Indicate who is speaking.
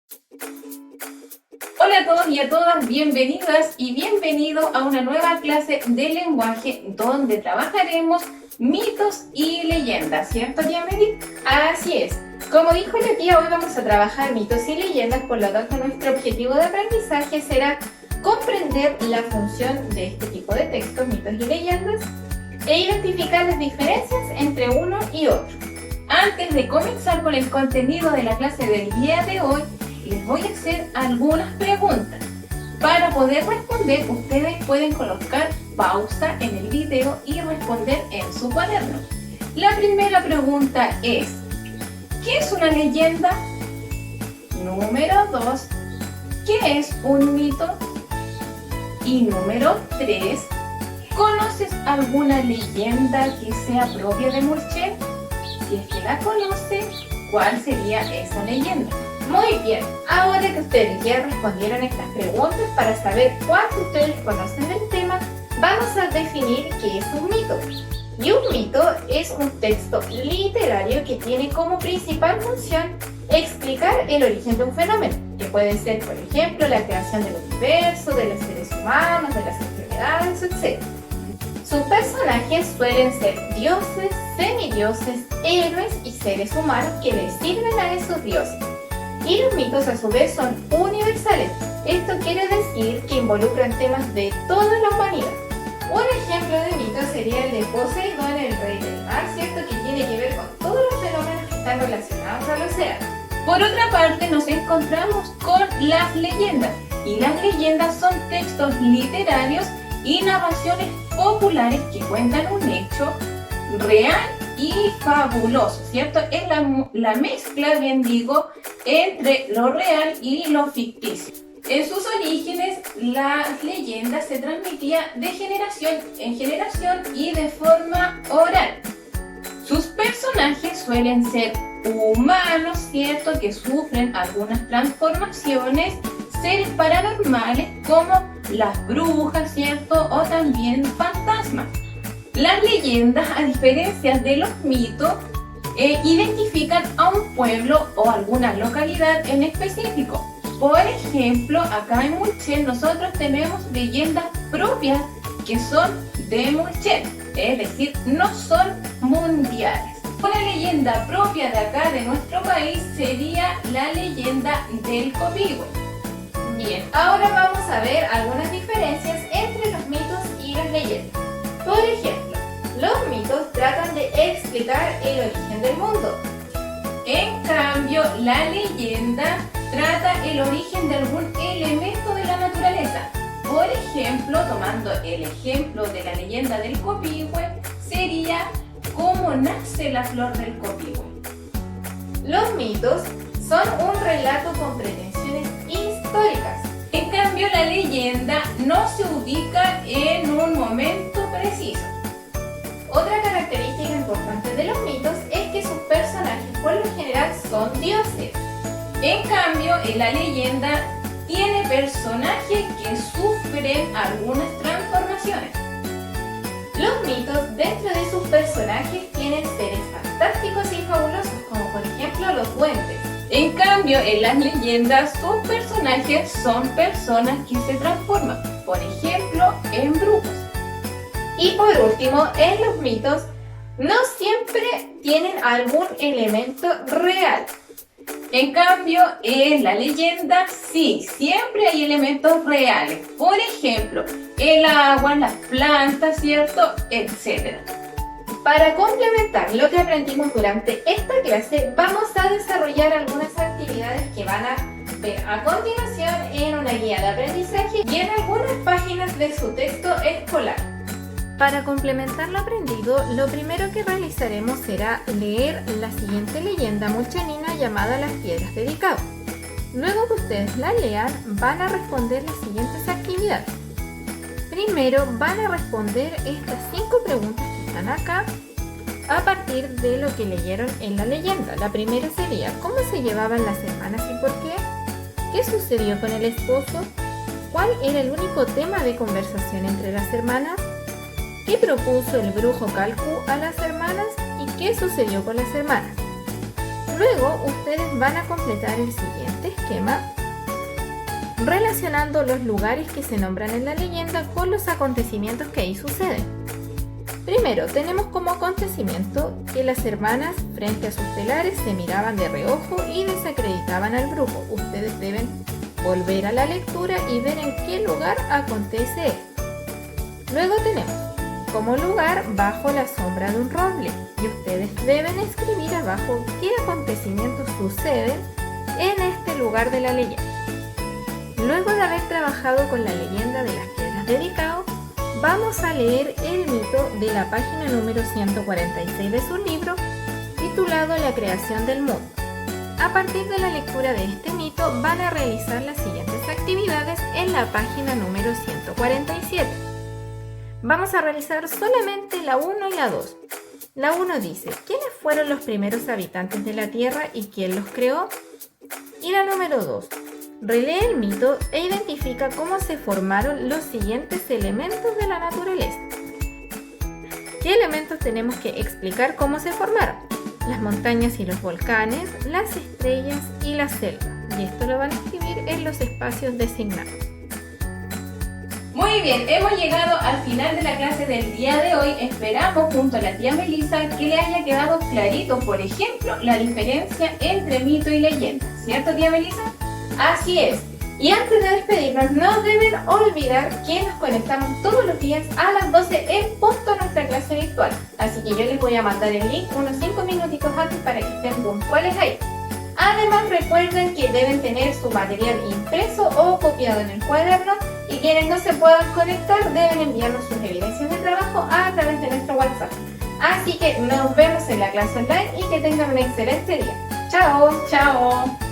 Speaker 1: Hola a todos y a todas, bienvenidas y bienvenido a una nueva clase de lenguaje donde trabajaremos mitos y leyendas, ¿cierto, tía Mary?
Speaker 2: Así es. Como dijo la tía, hoy vamos a trabajar mitos y leyendas, por lo tanto nuestro objetivo de aprendizaje será comprender la función de este tipo de textos, mitos y leyendas, e identificar las diferencias entre uno y otro.
Speaker 1: Antes de comenzar con el contenido de la clase del día de hoy, les voy a hacer algunas preguntas. Para poder responder, ustedes pueden colocar pausa en el video y responder en su cuaderno. La primera pregunta es: ¿qué es una leyenda? Número 2, ¿qué es un mito? Y número 3, ¿conoces alguna leyenda que sea propia de Mulcher? Si es que la conoce, ¿cuál sería esa leyenda?
Speaker 2: Muy bien, ahora que ustedes ya respondieron estas preguntas, para saber cuánto ustedes conocen del tema, vamos a definir qué es un mito. Y un mito es un texto literario que tiene como principal función explicar el origen de un fenómeno, que puede ser, por ejemplo, la creación del universo, de los seres humanos, de las enfermedades, etc. Sus personajes suelen ser dioses, semidioses, héroes y seres humanos que les sirven a esos dioses. Y los mitos a su vez son universales. Esto quiere decir que involucran temas de toda la humanidad. Un ejemplo de mito sería el de Poseidón, el rey del mar, ¿cierto? Que tiene que ver con todos los fenómenos que están relacionados al océano.
Speaker 1: Por otra parte, nos encontramos con las leyendas. Y las leyendas son textos literarios y narraciones populares que cuentan un hecho real y fabuloso, ¿cierto? Es la mezcla, bien digo, entre lo real y lo ficticio. En sus orígenes, las leyendas se transmitían de generación en generación y de forma oral. Sus personajes suelen ser humanos, ¿cierto?, que sufren algunas transformaciones, seres paranormales como las brujas, ¿cierto?, o también fantasmas. Las leyendas, a diferencia de los mitos, identifican a un pueblo o alguna localidad en específico. Por ejemplo, acá en Mulcher nosotros tenemos leyendas propias que son de Mulcher, es decir, no son mundiales. Una leyenda propia de acá, de nuestro país, sería la leyenda del Copihue.
Speaker 2: Bien, ahora vamos a ver algunas diferencias entre los mitos y las leyendas. Por ejemplo, los mitos tratan de explicar el origen del mundo.
Speaker 1: En cambio, la leyenda trata el origen de algún elemento de la naturaleza. Por ejemplo, tomando el ejemplo de la leyenda del Copihue, sería cómo nace la flor del Copihue.
Speaker 2: Los mitos son un relato con pretensiones históricas.
Speaker 1: En cambio, la leyenda no se ubica en un momento preciso.
Speaker 2: Otra característica importante de los mitos es que sus personajes por lo general son dioses.
Speaker 1: En cambio, en la leyenda tiene personajes que sufren algunas transformaciones.
Speaker 2: Los mitos dentro de sus personajes tienen seres fantásticos y fabulosos, como por ejemplo los duendes.
Speaker 1: En cambio, en las leyendas sus personajes son personas que se transforman, por ejemplo, en brujos.
Speaker 2: Y por último, en los mitos no siempre tienen algún elemento real.
Speaker 1: En cambio, en la leyenda sí, siempre hay elementos reales. Por ejemplo, el agua, las plantas, ¿cierto?, etcétera.
Speaker 2: Para complementar lo que aprendimos durante esta clase, vamos a desarrollar algunas actividades que van a ver a continuación en una guía de aprendizaje y en algunas páginas de su texto escolar.
Speaker 3: Para complementar lo aprendido, lo primero que realizaremos será leer la siguiente leyenda mulchanina llamada Las Piedras de Dicao. Luego que ustedes la lean, van a responder las siguientes actividades. Primero, van a responder estas 5 preguntas que están acá a partir de lo que leyeron en la leyenda. La primera sería: ¿cómo se llevaban las hermanas y por qué? ¿Qué sucedió con el esposo? ¿Cuál era el único tema de conversación entre las hermanas? ¿Qué propuso el brujo Calcu a las hermanas y qué sucedió con las hermanas? Luego ustedes van a completar el siguiente esquema relacionando los lugares que se nombran en la leyenda con los acontecimientos que ahí suceden. Primero, tenemos como acontecimiento que las hermanas frente a sus telares se miraban de reojo y desacreditaban al brujo. Ustedes deben volver a la lectura y ver en qué lugar acontece esto. Luego tenemos como lugar bajo la sombra de un roble y ustedes deben escribir abajo qué acontecimientos suceden en este lugar de la leyenda. Luego de haber trabajado con la leyenda de las piedras de Dicao, vamos a leer el mito de la página número 146 de su libro titulado La creación del mundo. A partir de la lectura de este mito van a realizar las siguientes actividades en la página número 147. Vamos a realizar solamente la 1 y la 2. La 1 dice, ¿quiénes fueron los primeros habitantes de la Tierra y quién los creó? Y la número 2, relee el mito e identifica cómo se formaron los siguientes elementos de la naturaleza. ¿Qué elementos tenemos que explicar cómo se formaron? Las montañas y los volcanes, las estrellas y la selva. Y esto lo van a escribir en los espacios designados.
Speaker 1: Muy bien, hemos llegado al final de la clase del día de hoy. Esperamos junto a la tía Melissa que le haya quedado clarito, por ejemplo, la diferencia entre mito y leyenda. ¿Cierto, tía Melissa?
Speaker 2: Así es. Y antes de despedirnos, no deben olvidar que nos conectamos todos los días a las 12 en punto a nuestra clase virtual. Así que yo les voy a mandar el link unos 5 minutitos antes para que estén puntuales ahí. Además, recuerden que deben tener su material impreso o copiado en el cuaderno y quienes no se puedan conectar deben enviarnos sus evidencias de trabajo a través de nuestro WhatsApp. Así que nos vemos en la clase online y que tengan un excelente día. ¡Chao!
Speaker 1: ¡Chao!